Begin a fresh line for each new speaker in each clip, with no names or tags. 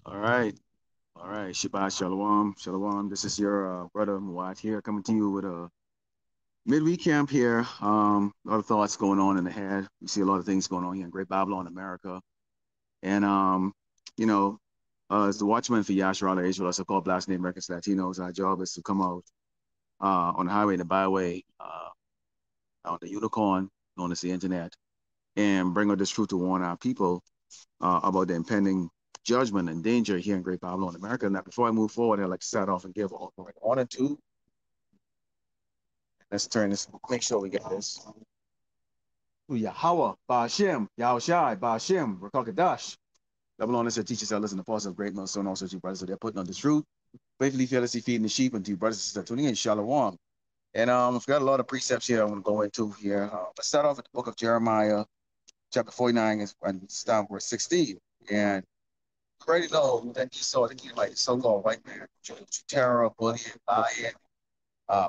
All right. All right. Shabbat Shalom. Shalom. This is your brother Muad here coming to you with a midweek camp here. A lot of thoughts going on in the head. We see a lot of things going on here in Great Babylon, America. And, you know, as the watchman for Yasharala Israel, so called Black Native Americans, Latinos, our job is to come out on the highway and the byway, on the unicorn, known as the internet, and bring out this truth to warn our people about the impending judgment and danger here in Great Babylon, America. Now, before I move forward, I'd like to start off and give honor to. Let's turn this, make sure we get this. To Yahweh, Ba'ashem, Yahushai, Ba'ashem, Rakakadash. Babylon is the teachers, elders, and apostles of great millstone, also to brothers, so they're putting on this truth. Faithfully, fearlessly feeding the sheep, and to brothers and sisters tuning in, Shalom. And I've got a lot of precepts here I want to go into here. Let's start off with the book of Jeremiah, chapter 49, and start verse 16. And already know that Esau, the Edomite, so-called white man, terror, bullying, lying,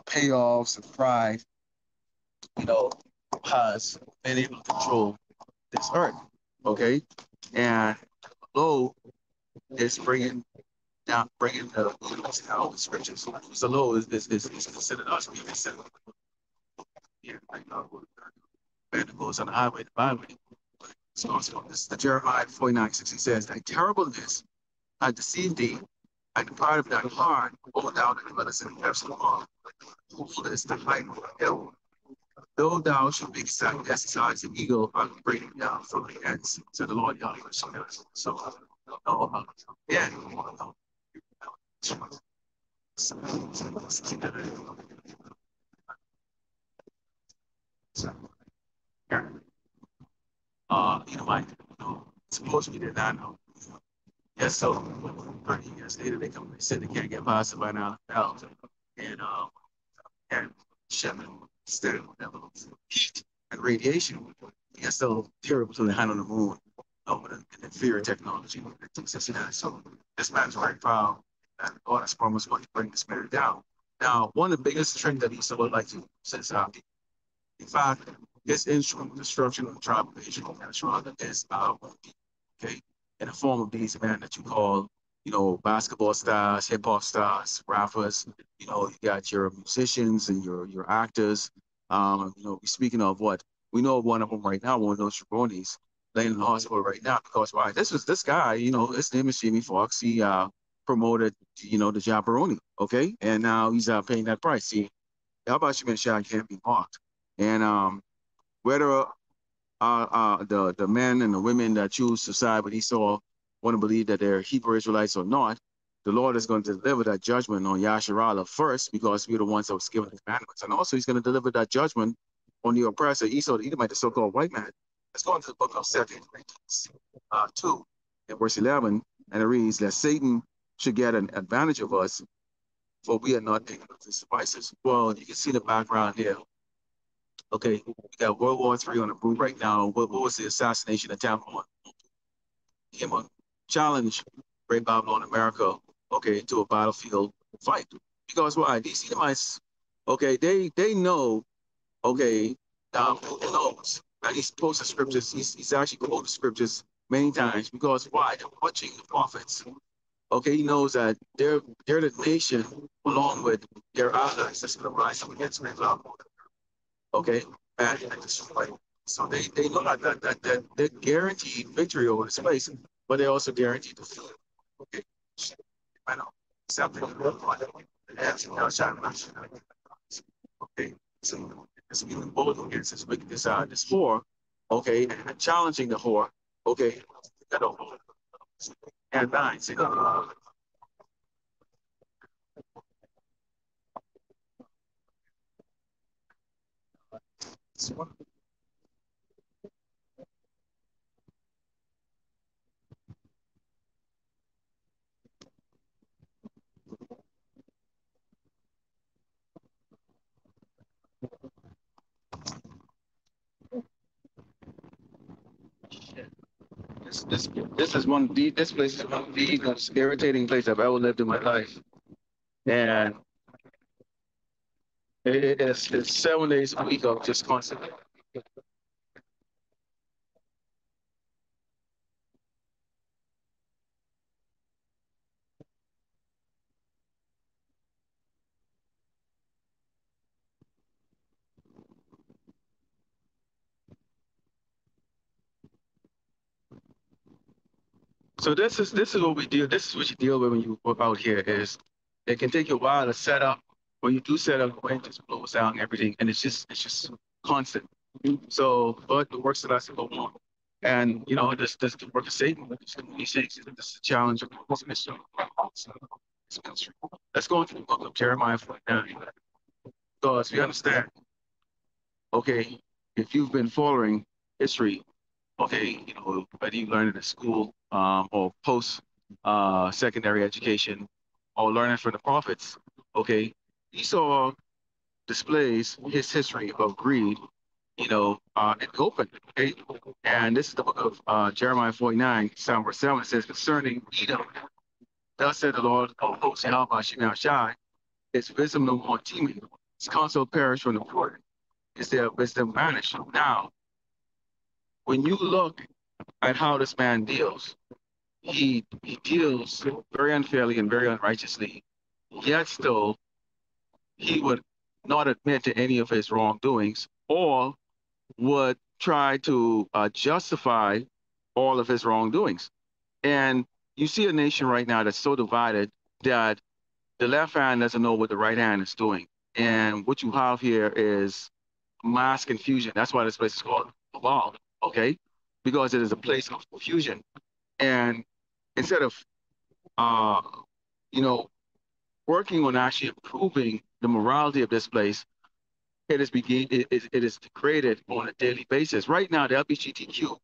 payoffs, and pride, you know, has been able to control this earth, okay? And low is bringing the elements down with scriptures. So low is considered us being considered here, like man that goes on the highway, the byway. So this is the Jeremiah 49:60 says, thy terribleness I deceived thee, I departed of thy heart, O thou that dwellest in Absalom. Who is the height of the hill? Though thou shalt be excited as an eagle, I will bring thee down from the ends, said the Lord Yahweh. So, yeah. Like, supposed to be there now. Yes, so 30 years later, they come and said they can't get Paso by now. And and Shepard studying levels of heat and radiation. It's still terrible to the hand on the moon with an inferior technology and things like that. So this man's very proud and God has promised going to bring the spirit down. Now, one of the biggest trends that Esau would like to says in fact, his instrument of destruction of the tribe of Israel is okay, in the form of these men that you call, basketball stars, hip hop stars, rappers. You got your musicians and your actors. Speaking of what we know of one of them right now, one of those jabronis laying in the hospital right now because why? This guy. His name is Jimmy Fox. He promoted, the jabroni. Okay, and now he's paying that price. See, how about you, man? Can't be mocked. And whether the men and the women that choose to side with Esau want to believe that they're Hebrew Israelites or not, the Lord is going to deliver that judgment on Yasharala first because we're the ones that was given the commandments. And also he's going to deliver that judgment on the oppressor, Esau, the Edomite, the so-called white man. Let's go into the book of 2 Corinthians 2 and verse 11, and it reads that Satan should get an advantage of us, for we are not ignorant of his devices. Well, you can see the background here. Okay, we got World War III on the brink right now. What was the assassination attempt on him? On challenge Great Babylon, America, okay, into a battlefield fight. Because why? These Edomites, okay, they know, okay, who knows? Now he's posted scriptures. He's actually quoted scriptures many times because why? They're watching the prophets. Okay, he knows that they're the nation along with their allies that's going to rise up against Great Babylon. Okay, and destroy. So they know that they're guaranteed victory over this place, but they're also guaranteed defeat. Okay, I know something. Okay, so we both against this wickedness this whore. Okay, and challenging the whore. Okay, and nine. See, this is one of the this place is one of the most irritating place I've ever lived in my life, and it's 7 days a week of just constantly. So this is what we deal. This is what you deal with when you work out here. Is it can take you a while to set up. When you do set up, the wind just blows out and everything, and it's just constant. So, but the works that I said go on, and this the work of Satan. He says this is the challenge of this ministry. This ministry. Let's go into the book of Jeremiah 49, because we understand. Okay, if you've been following history, okay, whether you learn it at school or post secondary education or learning from the prophets, okay, Esau displays his history of greed, in the open, okay? And this is the book of Jeremiah 49, verse 7. It says, concerning Edom, thus said the Lord of hosts, Yahweh Shem Shai, its wisdom no more teeming, its counsel perished from the port, is their wisdom vanished. Now, when you look at how this man deals, he deals very unfairly and very unrighteously, yet still he would not admit to any of his wrongdoings or would try to justify all of his wrongdoings. And you see a nation right now that's so divided that the left hand doesn't know what the right hand is doing. And what you have here is mass confusion. That's why this place is called Cabal, okay? Because it is a place of confusion. And instead of, uh, you know, working on actually improving the morality of this place, it is created on a daily basis. Right now, the LGBTQ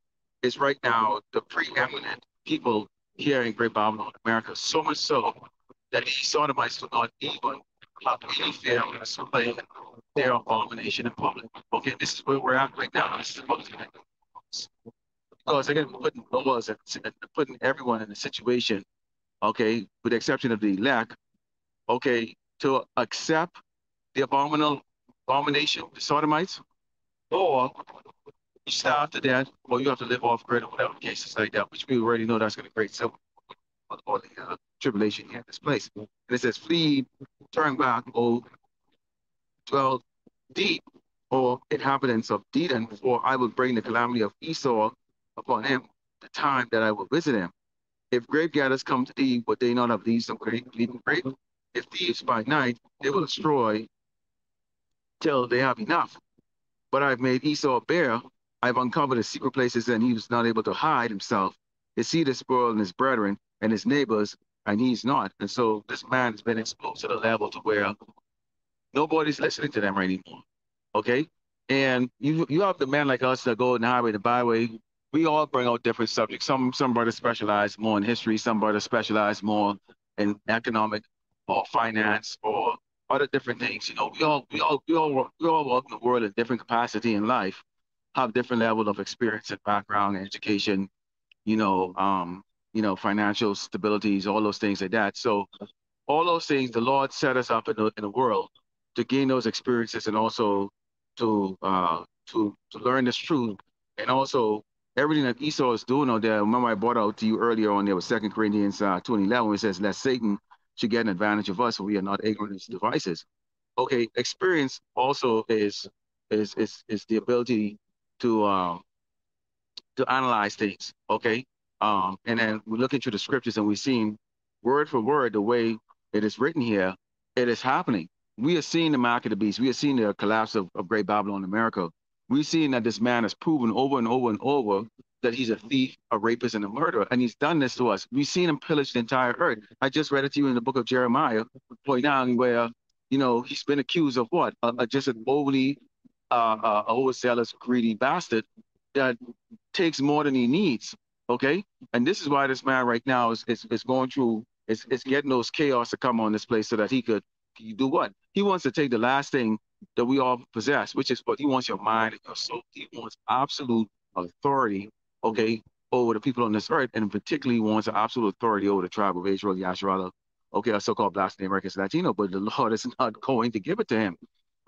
is right now the preeminent people here in Great Babylon, America, so much so that these sodomites do not even have any fear of displaying their abomination in public. Okay, this is where we're at right now. This is supposed to be because again, we're putting laws and putting everyone in a situation, okay, with the exception of the elect, okay, to accept the abomination, the sodomites, or you starve to death, or you have to live off grid or whatever cases like that, which we already know that's going to create civil or the tribulation here in this place. And it says, flee, turn back, or dwell deep, or inhabitants of Dedan, for I will bring the calamity of Esau upon him, the time that I will visit him. If grave gatherers come to thee, would they not have thieves some great leaving grape? If thieves by night, they will destroy till they have enough. But I've made Esau bare. I've uncovered his secret places, and he was not able to hide himself. His seed is spoiled, and his brethren and his neighbors, and he's not. And so this man has been exposed to the level to where nobody's listening to them anymore. Okay? And you have the men like us that go in the highway, the byway. We all bring out different subjects. Some brothers specialize more in history, some brothers specialize more in economic or finance or other different things. We all walk in the world in different capacity in life, have different level of experience and background and education, financial stabilities, all those things like that. So all those things, the Lord set us up in the world to gain those experiences and also to learn this truth, and also everything that Esau is doing out there. Remember, I brought out to you earlier on there was 2 Corinthians 2:11, where it says, "Lest Satan should get an advantage of us, for we are not ignorant of his devices." Okay, experience also is the ability to analyze things. Okay, and then we look into the scriptures and we've seen word for word the way it is written here. It is happening. We are seeing the mark of the beast. We are seeing the collapse of Great Babylon, America. We're seeing that this man has proven over and over and over that he's a thief, a rapist, and a murderer. And he's done this to us. We've seen him pillage the entire earth. I just read it to you in the book of Jeremiah, 49, where, he's been accused of what? Just an overzealous, greedy bastard that takes more than he needs. Okay? And this is why this man right now is going through, is getting those chaos to come on this place so that he could do what? He wants to take the last thing that we all possess, which is what he wants: your mind and your soul. He wants absolute authority, okay, over the people on this earth, and particularly wants an absolute authority over the tribe of Israel, Yasharala, okay, our so-called Black Americans, Latino, but the Lord is not going to give it to him.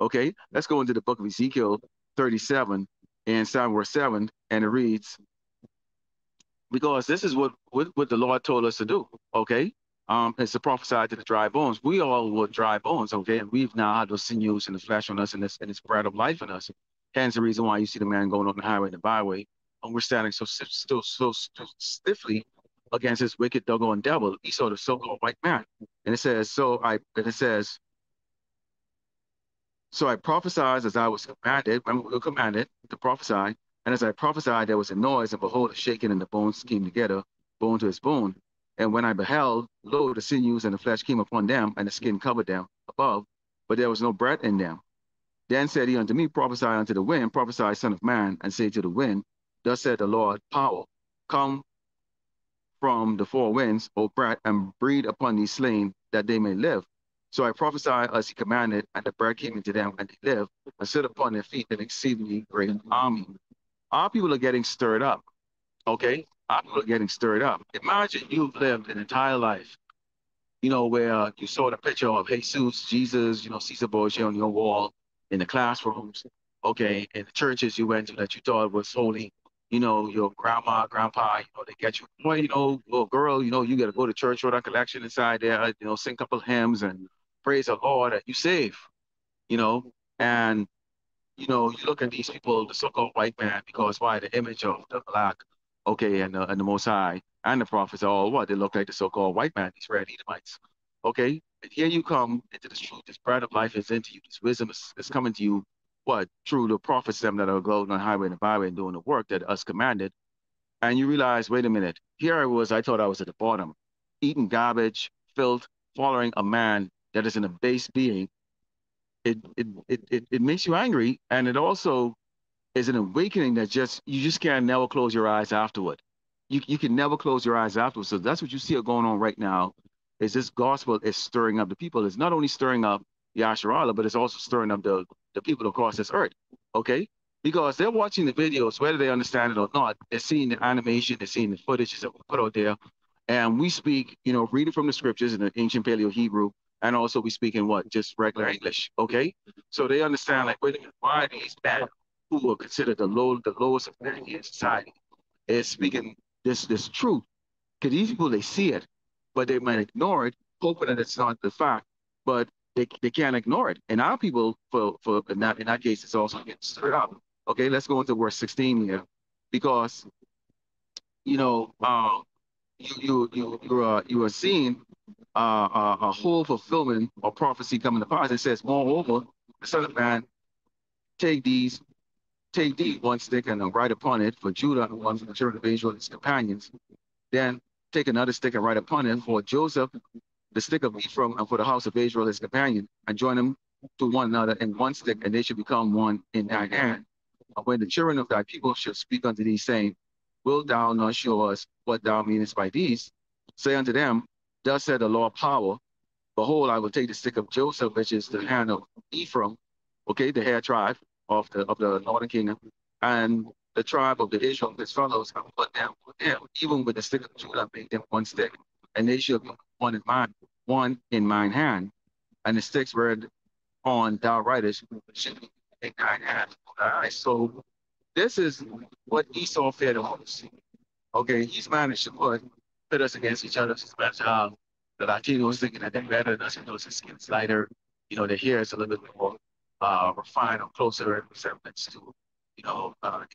Okay, let's go into the book of Ezekiel 37 and verse 7, and it reads, because this is what the Lord told us to do, okay? It's to prophesy to the dry bones. We all were dry bones, okay? And we've now had those sinews and the flesh on us and this bread of life in us. Hence the reason why you see the man going on the highway and the byway, and we're standing so stiffly against this wicked doggone devil, Esau, the so-called white man. And it says, so I prophesied as I was commanded. Remember, we were commanded to prophesy. And as I prophesied, there was a noise, and behold, a shaking, and the bones came together, bone to his bone. And when I beheld, lo, the sinews and the flesh came upon them, and the skin covered them above, but there was no breath in them. Then said he unto me, prophesy unto the wind, prophesy, son of man, and say to the wind, thus said the Lord, power, come from the four winds, O breath, and breathe upon these slain, that they may live. So I prophesied as he commanded, and the breath came into them, and they lived, and stood upon their feet an exceedingly great army. Our people are getting stirred up, okay? Our people are getting stirred up. Imagine you've lived an entire life, where you saw the picture of Jesus, Jesus, Caesar Borgia on your wall, in the classrooms, okay, in the churches you went to that you thought was holy, your grandma, grandpa, they get you, boy, little girl, you got to go to church, throw that collection inside there, sing a couple of hymns and praise the Lord that you save, and, you look at these people, the so-called white man, because why? The image of the black, okay, and the Most High and the prophets are all what? They look like the so-called white man, these red Edomites, okay? And here you come into this truth, this bread of life is into you, this wisdom is coming to you, what? Through the prophets them that are going on the highway and the byway and doing the work that us commanded. And you realize, wait a minute, here I thought I was at the bottom, eating garbage, filth, following a man that is in a base being. It makes you angry, and it also is an awakening that you just can't never close your eyes afterward. You can never close your eyes afterwards. So that's what you see going on right now, is this gospel is stirring up the people. It's not only stirring up the Asherah, but it's also stirring up the people across this earth, okay? Because they're watching the videos, whether they understand it or not, they're seeing the animation, they're seeing the footage that we put out there. And we speak, reading from the scriptures in the ancient Paleo Hebrew, and also we speak in what? Just regular English, okay? So they understand, like, wait a minute, why are these men who are considered the lowest of men in society is speaking this truth? Because these people, they see it, but they might ignore it, hoping that it's not the fact, but they can't ignore it. And our people, in that case, it's also getting stirred up. Okay, let's go into verse 16 here, because you are seeing a whole fulfillment of prophecy coming to pass. It says, moreover, the Son of Man, take thee one stick and write upon it for Judah and one for the children of Israel and his companions. Then take another stick and write upon it for Joseph, the stick of Ephraim, and for the house of Israel his companion, and join them to one another in one stick, and they should become one in thine hand. And when the children of thy people shall speak unto thee, saying, wilt thou not show us what thou meanest by these? Say unto them, thus said the Lord power, behold, I will take the stick of Joseph, which is the hand of Ephraim, okay, the hair tribe of the northern kingdom, and the tribe of the Israel, his fellows, and put them with them, even with the stick of Judah, make them one stick, and they shall be one in mine hand, and the sticks whereon thou writest should be in thine hand. All right, so this is what Esau feared the most. Okay, he's managed to put us against each other. Especially the Latinos thinking that they're better than us, their skin's lighter, their hair is a little bit more refined or closer in resemblance to,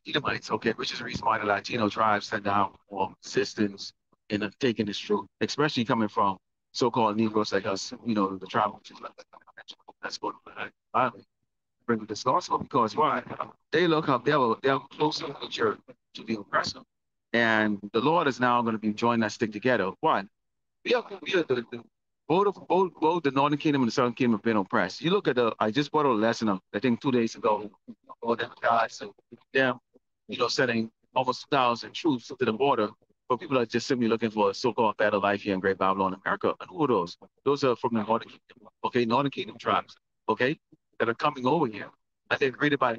Edomites, okay, which is the reason why the Latino tribes tend to have more resistance in taking this truth, especially coming from so-called Negroes like us, the tribe, that's going to bring this gospel, because why? They look up, they're closer nature to the oppressor. And the Lord is now going to be joining that stick together. Why? Both the Northern Kingdom and the Southern Kingdom have been oppressed. You look at I just brought a lesson of, I think 2 days ago, all them guys, and them, sending almost 1,000 troops to the border for people that are just simply looking for a so-called better life here in Great Babylon, America. And who are those? Those are from the Northern Kingdom, okay, Northern Kingdom tribes, okay, that are coming over here. And they're greeted by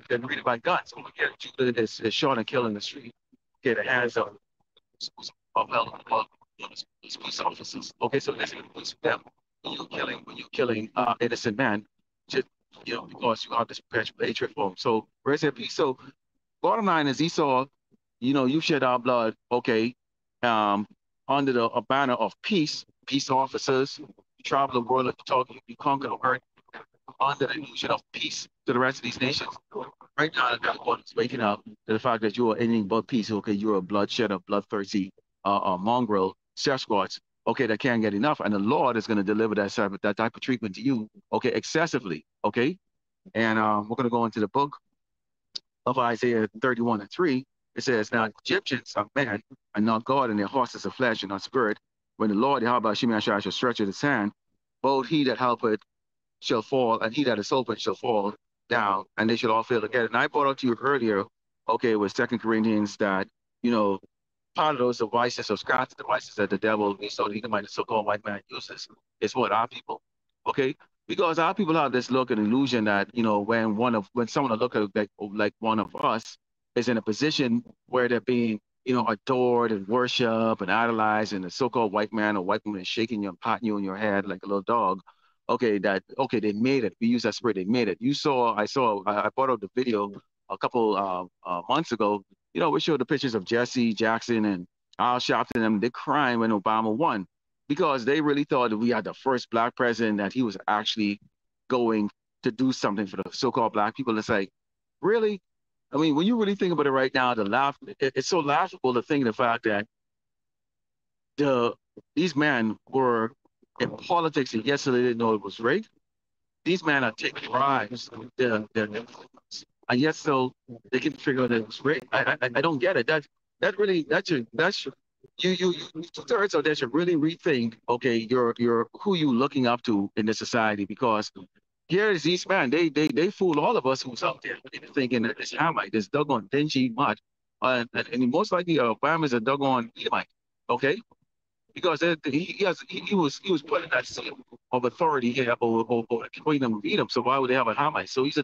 guns. Over here, Judah is shot and killed in the street. Okay, the hands of police officers. Okay, so that's police them when you're killing innocent man, just because you have this perpetual hatred for them. So where's that peace? So bottom line is Esau, you shed our blood, okay, under a banner of peace officers, you travel the world, you talk, you conquer the earth under the illusion of peace to the rest of these nations. Right now, everyone is waking up to the fact that you are anything but peace. Okay, you're a bloodshedder, bloodthirsty mongrel,
Sasquatch, okay, that can't get enough. And the Lord is going to deliver that type of treatment to you, okay, excessively, okay? And we're going to go into the book of Isaiah 31 and 3. It says, now Egyptians are men and not God, and their horses of flesh and not spirit. When the Lord, Yahweh Shemi shall stretch out his hand, both he that helpeth shall fall, and he that is open shall fall down, and they shall all fail together. And I brought out to you earlier, okay, with Second Corinthians that, you know, part of those devices, those crafty devices that the devil, so the Edomite, the so-called white man uses, is what our people, okay? Because our people have this look and illusion that, you know, when someone look at like one of us is in a position where they're being, you know, adored and worshiped and idolized, and the so-called white man or white woman is shaking you and patting you on your head like a little dog. Okay, they made it. We use that spirit. They made it. I brought out the video a couple months ago. You know, we showed the pictures of Jesse Jackson and Al Sharpton and them. They're crying when Obama won because they really thought that we had the first black president, that he was actually going to do something for the so-called black people. It's like, really? I mean, when you really think about it right now, it's so laughable to think of the fact that the these men were in politics, and yes, they didn't know it was rigged. These men are taking bribes, and yet so they can figure out that it was rigged. I don't get it. You 2/3 of that should really rethink. Okay, you're who you looking up to in this society, because here is these men. They fool all of us who's out there thinking that this Hamite, this doggone dingy mutt, and most likely Obama's a doggone Edomite. Okay, because he was put in that seat of authority here over the kingdom of Edom. So why would they have a Hamite? So he's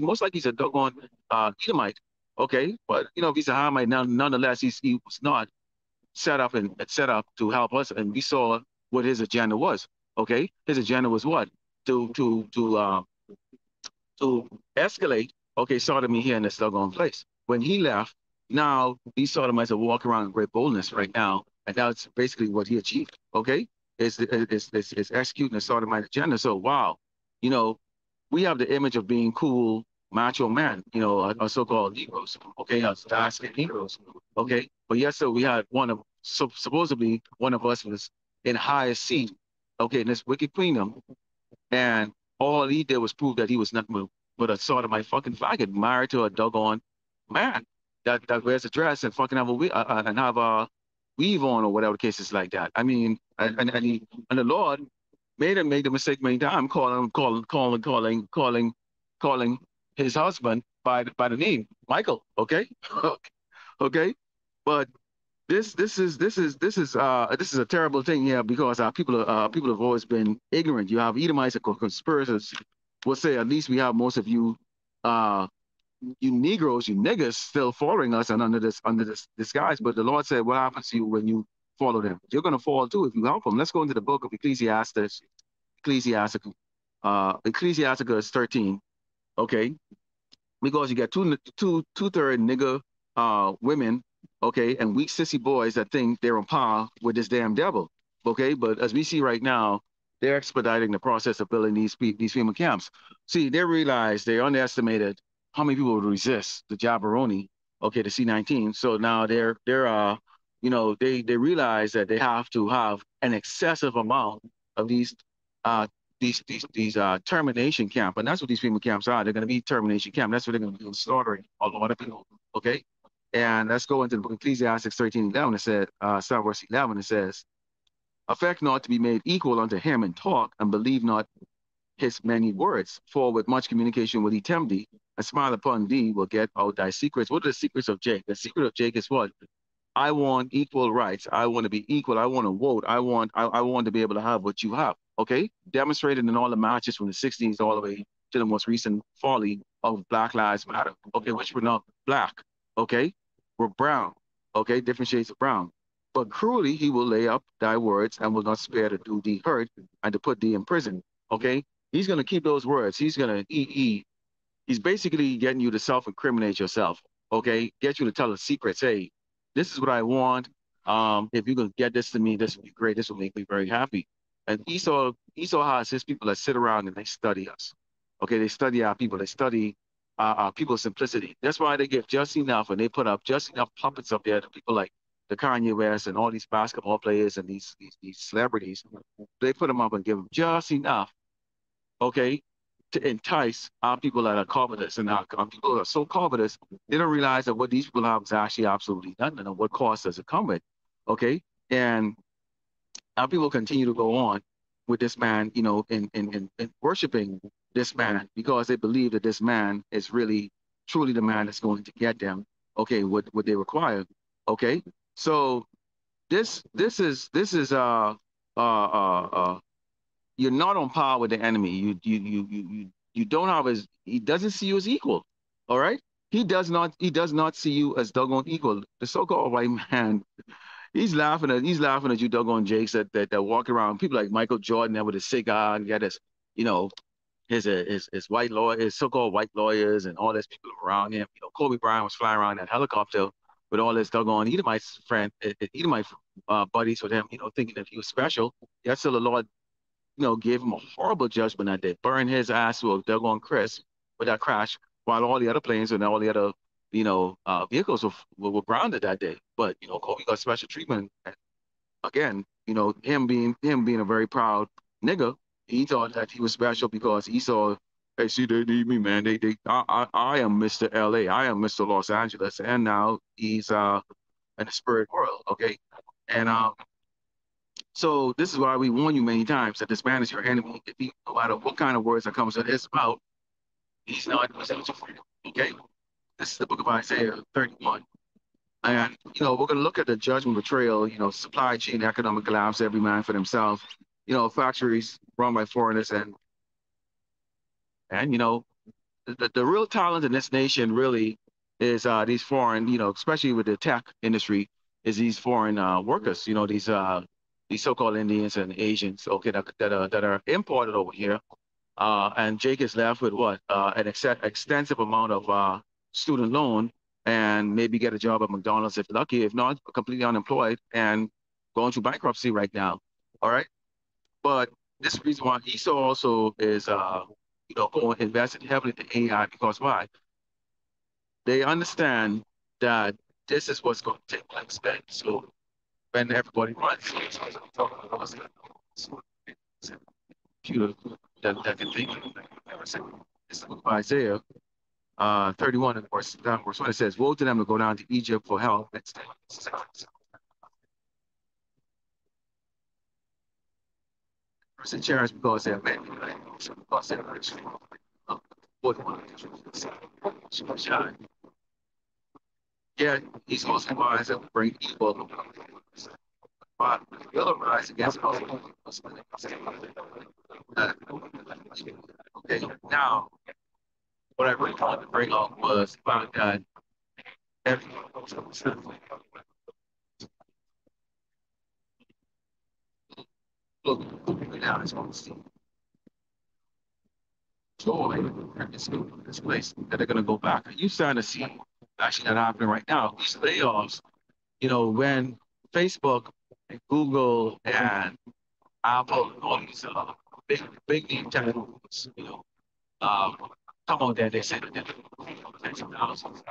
most likely he's a doggone Edomite. Okay, but you know, if he's a Hamite, nonetheless he was not set up to help us, and we saw what his agenda was. Okay, his agenda was what, to to to uh, to escalate, okay, sodomy here in this doggone place. When he left, now these sodomites are walking around in great boldness right now, and that's basically what he achieved. Okay, is executing the sodomite agenda. So wow, you know, we have the image of being cool, macho man, you know, our so-called Negroes, okay, us dark-skinned Negroes, okay. But yes, so we had supposedly one of us was in highest seat, okay, in this wicked kingdom, and all he did was prove that he was nothing but a sort of my fucking faggot married to a doggone man that wears a dress and fucking have and have a weave on or whatever the case is like that. I mean, and the Lord made him make the mistake many times, calling his husband by the name Michael. Okay, okay, but this is a terrible thing here, because our people have always been ignorant. You have Edomites and conspirators will say, at least we have most of you uh you Negroes, you niggas still following us and under this disguise. But the Lord said, what happens to you when you follow them? You're gonna fall too if you help them. Let's go into the book of Ecclesiasticus 13. Okay, because you got two-third nigger women, okay, and weak sissy boys that think they're on par with this damn devil, okay. But as we see right now, they're expediting the process of building these FEMA camps. See, they underestimated how many people would resist the Jabberoni, okay, the C-19. So now they realize that they have to have an excessive amount of uh, these termination camp, and that's what these FEMA camps are. They're going to be termination camp. That's what they're going to be slaughtering a lot of people. Okay, and let's go into the book of Ecclesiastes 13:11. It said, start verse 11. It says, "Affect not to be made equal unto him in talk, and believe not his many words. For with much communication will he tempt thee, and smile upon thee will get out thy secrets." What are the secrets of Jake? The secret of Jake is what? I want equal rights. I want to be equal. I want to vote. I want to be able to have what you have. Okay? Demonstrated in all the marches from the 60s all the way to the most recent folly of Black Lives Matter. Okay, which were not black. Okay? We're brown. Okay, different shades of brown. But cruelly he will lay up thy words and will not spare to do thee hurt and to put thee in prison. Okay? He's gonna keep those words. He's basically getting you to self-incriminate yourself. Okay? Get you to tell the secrets. Hey, this is what I want. If you can get this to me, this would be great. This will make me very happy. And Esau has his people that sit around and they study us. Okay, they study our people. They study our people's simplicity. That's why they give just enough, and they put up just enough puppets up there that people like. the Kanye West and all these basketball players and these celebrities, they put them up and give them just enough, okay, to entice our people that are covetous. And our people that are so covetous, they don't realize that what these people have is actually absolutely nothing and what cost does it come with, okay? And our people continue to go on with this man, in worshiping this man because they believe that this man is really, truly the man that's going to get them, okay, what they require, okay? So this is you're not on par with the enemy. You don't have as he doesn't see you as equal. All right. He does not see you as doggone equal. The so-called white man, he's laughing at you doggone Jakes that walk around. People like Michael Jordan there with his cigar and got his, you know, his white lawyer, his so-called white lawyers and all these people around him. Kobe Bryant was flying around that helicopter with all this doggone Edomite friend, Edomite buddies with him, thinking that he was special. Yet still the Lord gave him a horrible judgment that day, burned his ass to a doggone crisp with that crash, while all the other planes and all the other, vehicles were grounded that day. But Kobe got special treatment. And again, him being a very proud nigga, he thought that he was special because he saw, hey, see, they need me, man. I am Mr. LA, I am Mr. Los Angeles, and now he's in the spirit world, okay, and so this is why we warn you many times that this man is your enemy. If he, no matter what kind of words that comes out of his mouth, he's not going to freedom. Okay, this is the book of Isaiah 31, and we're going to look at the judgment betrayal. Supply chain economic collapse, every man for themselves. Factories run by foreigners, and the real talent in this nation really is these foreign, especially with the tech industry, is these foreign workers. These so-called Indians and Asians, okay, that are imported over here. And Jake is left with what? An extensive amount of student loan and maybe get a job at McDonald's if lucky, if not, completely unemployed and going through bankruptcy right now. All right. But this reason why Esau also is, going invested heavily in AI because why? They understand that this is what's going to take place. So when everybody runs, computer that can think. It's the book of Isaiah 31 and verse 1. It says, woe to them to go down to Egypt for help. Person cherished because they're men, because they're rich. Yeah, he's also wise that will bring evil. But will arise against us. Okay, now what I really wanted to bring up was about that everyone look now it's going to see joy in this place that they're going to go back. You starting to see actually that happening right now. These layoffs, when Facebook and Google and Apple and all these big name titles, um, come on there, they say that they're tens of thousands.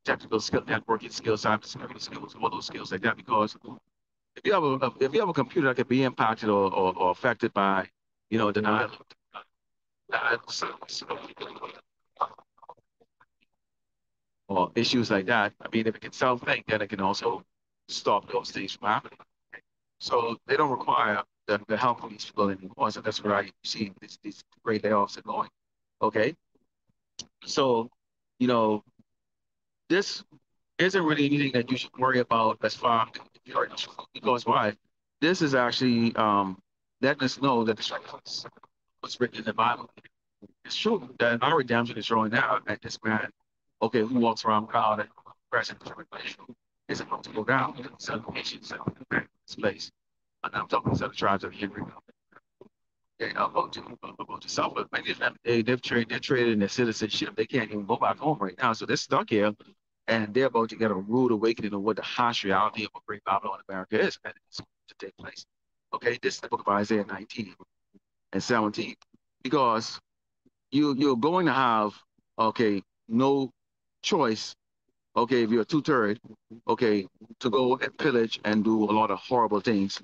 Technical skill, networking skills, cybersecurity skills, all those skills like that. Because if you have a computer that could be impacted or affected by, denial or issues like that, I mean, if it can self-think, then it can also stop those things from happening. So they don't require the help of these people anymore. So that's where I see these great layoffs are going. Okay, so you know this isn't really anything that you should worry about as far if you're because why? This is actually letting us know that what's written in the Bible. It's true that our redemption is drawing out at this man, okay, who walks around God and present tribulation is about to go down in some nations in this place. And I'm talking to the tribes of Henry. Okay, about to South, but many of them they're traded in their citizenship. They can't even go back home right now, so they're stuck here, and they're about to get a rude awakening of what the harsh reality of what great Babylon America is, and it's to take place. Okay, this is the book of Isaiah 19 and 17, because you're going to have, okay, no choice, okay, if you're a two-third, okay, to go and pillage and do a lot of horrible things,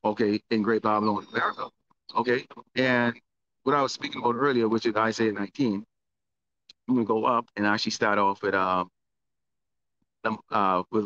okay, in Great Babylon, America, okay? And what I was speaking about earlier, which is Isaiah 19, I'm going to go up and actually start off with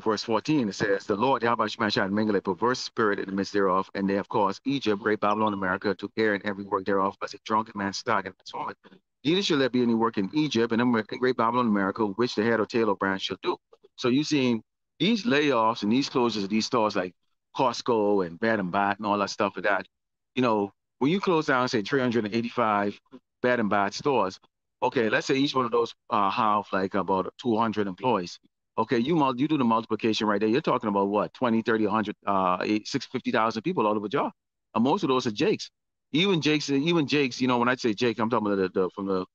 verse 14. It says, the Lord Yahweh Shemashah mingle a perverse spirit in the midst thereof, and they have caused Egypt, Great Babylon, America, to err in every work thereof, as a drunken man stock in its vomit. Neither shall there be any work in Egypt and in Great Babylon, America, which the head or tail or branch shall do. So you see these layoffs and these closures of these stores like Costco and Bed and Bath and all that stuff like that, you know, when you close down, say 385 Bed and Bath stores, okay, let's say each one of those have like about 200 employees. Okay, you do the multiplication right there. You're talking about what, 20, 30, 100, 650,000 people all over job. And most of those are Jakes. Even Jakes, you know, when I say Jake, I'm talking about from the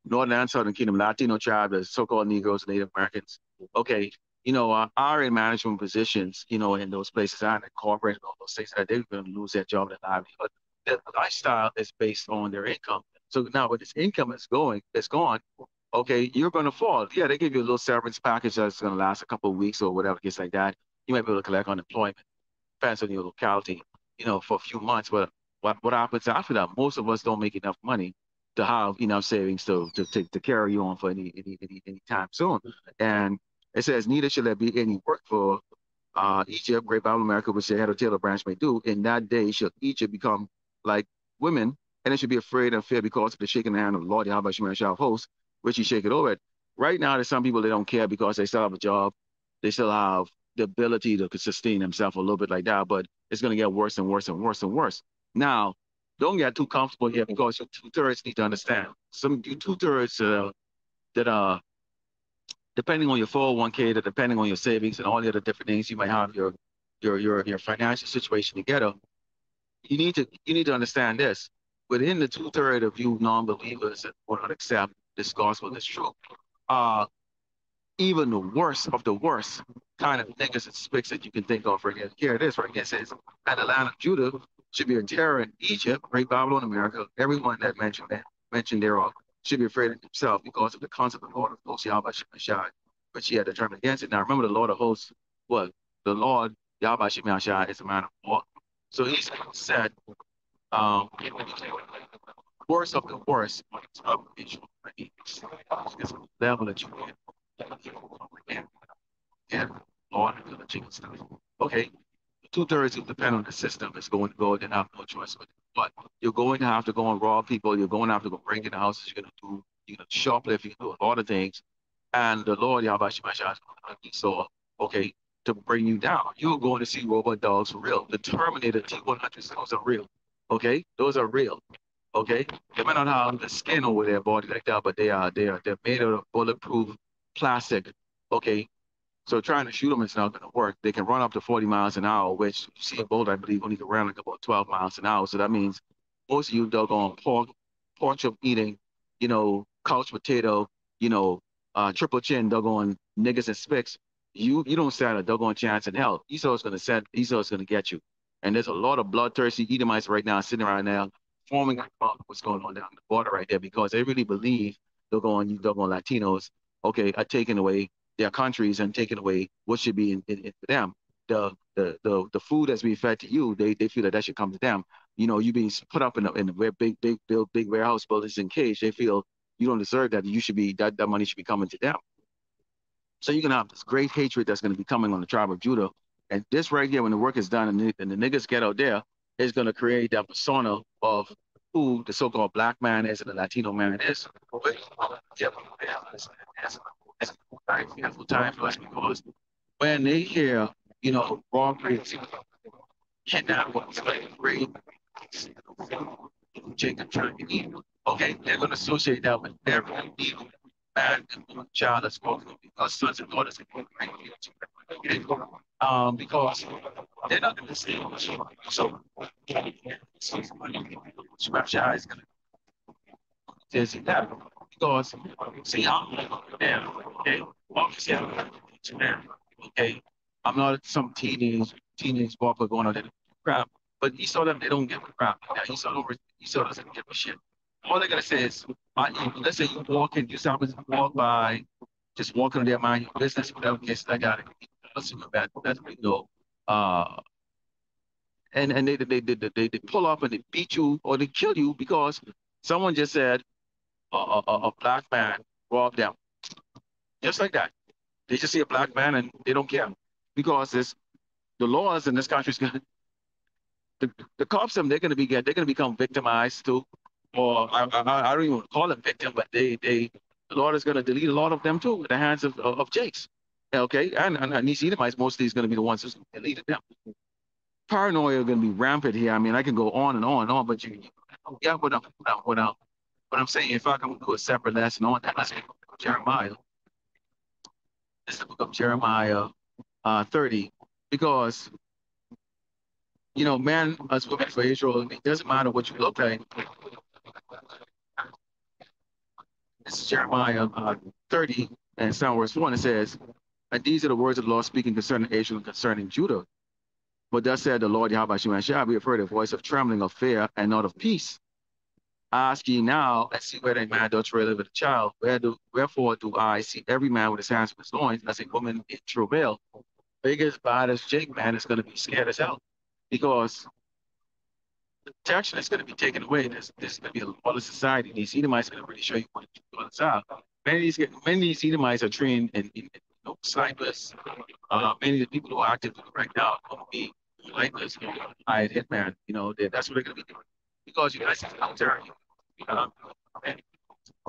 Northern and Southern Kingdom, Latino tribe, the so-called Negroes, Native Americans. Okay, you know, are in management positions, you know, in those places, and in corporate and all those things that they're going to lose their job and their livelihood. Their lifestyle is based on their income. So now when this income is gone, okay, you're going to fall. Yeah, they give you a little severance package that's going to last a couple of weeks or whatever, case like that. You might be able to collect unemployment, depends on your locality, you know, for a few months. But what happens after that? Most of us don't make enough money to have enough savings to carry you on for any time soon. And it says, neither shall there be any work for Egypt, Great Babylon, America, which the head or tail or branch may do. In that day shall Egypt become like women, and it should be afraid and fear because of the shaking hand of the Lord Yahweh Shemashah of hosts, which he shake it over it. Right now, there's some people that don't care because they still have a job, they still have the ability to sustain themselves a little bit like that, but it's going to get worse and worse and worse and worse. Now, don't get too comfortable here because you two-thirds need to understand. Some you two-thirds that depending on your 401k, that depending on your savings and all the other different things, you might have your financial situation together. You need to understand this. Within the two-thirds of you non-believers that will not accept this gospel as true, uh, even the worst of the worst kind of niggas and spicks that you can think of right here. Here it is right here. It says, and the land of Judah should be a terror in Egypt, Great Babylon, America. Everyone that mentioned thereof should be afraid of himself because of the concept of the Lord of hosts, Yahweh Shemashai, which he had determined against it. Now remember, the Lord of hosts, what? The Lord, Yahweh Shemashai, is a man of war. So he said, worst of the worst of Israel. It's a level that you can and Lord until the chicken stuff. Okay, two-thirds will depend on the system. It's going to go, then have no choice with it. But you're going to have to go and rob people. You're going to have to go break in the houses. You're going to shoplift. You can do a lot of things. And the Lord Yahweh Shemashah is going to so okay to bring you down. You're going to see robot dogs for real. The Terminator T-100s, those are real. Okay, those are real. Okay, they might not have the skin over their body like that, but they're made of bulletproof plastic. Okay, so trying to shoot them is not going to work. They can run up to 40 miles an hour, which you see in Bolt, I believe, only can run like about 12 miles an hour. So that means most of you doggone pork chop eating, you know, couch potato, you know, triple chin doggone niggas and spicks. You don't stand a doggone chance in hell. Esau's gonna get you. And there's a lot of bloodthirsty Edomites right now sitting around now forming about what's going on down the border right there because they really believe you doggone Latinos, okay, are taking away their countries and taking away what should be in for them. The food that's being fed to you, they feel that should come to them. You know, you being put up in a big warehouse buildings in cage. They feel you don't deserve that. You should be that money should be coming to them. So you're gonna have this great hatred that's gonna be coming on the tribe of Judah. And this right here, when the work is done and the niggas get out there, is gonna create that persona of who the so-called black man is and the Latino man is. But, yeah, it's a very fearful time for us because when they hear, you know, robberies, kidnappings, slavery, Jacob trying to eat, okay, they're going to associate that with every evil man and woman, child that's going to be our sons and daughters and grandkids. Okay? Because they're not going to see us. So, Scripture is going to say that because, see, I'm there, okay? Obviously, I'm there, okay? I'm not some teenage walker going out there to crap, but Esau them, they don't give a crap. Yeah, Esau doesn't give a shit. all they're gonna say is, let's say you walk in, you stop and walk by, just walking their mind your business, whatever case like that. Listen to that. That's what you know. Uh, and they pull up and they beat you or they kill you because someone just said a black man robbed them, just like that. They just see a black man and they don't care because this the laws in this country is going the, the cops them they're gonna become victimized too, or I don't even call them victim, but the Lord is gonna delete a lot of them too at the hands of Jakes. Okay, and these Edomites mostly is gonna be the ones who's deleted them. Paranoia is gonna be rampant here. I mean, I can go on and on and on, but yeah, what I'm saying, if I can do a separate lesson on that, let's go to Jeremiah. It's the book of Jeremiah 30, because man as women for Israel, it doesn't matter what you look like. This is Jeremiah 30 and Psalm verse 1. It says, and these are the words of the Lord speaking concerning Israel and concerning Judah. But thus said the Lord Yahweh Shema, shall be afraid of voice of trembling, of fear, and not of peace. Ask ye now and see whether a man doth travail with a child. Wherefore do I see every man with his hands with his loins, as a woman in travail. Big as bad as Jake, man, is going to be scared as hell because the protection is going to be taken away. There's going to be a lawless society. These Edomites are going to really show you what it's out. Many of these Edomites are trained in snipers. Many of the people who are active right now are going to be snipers, hired hitman. That's what they're going to be doing because you guys are out there. Um, and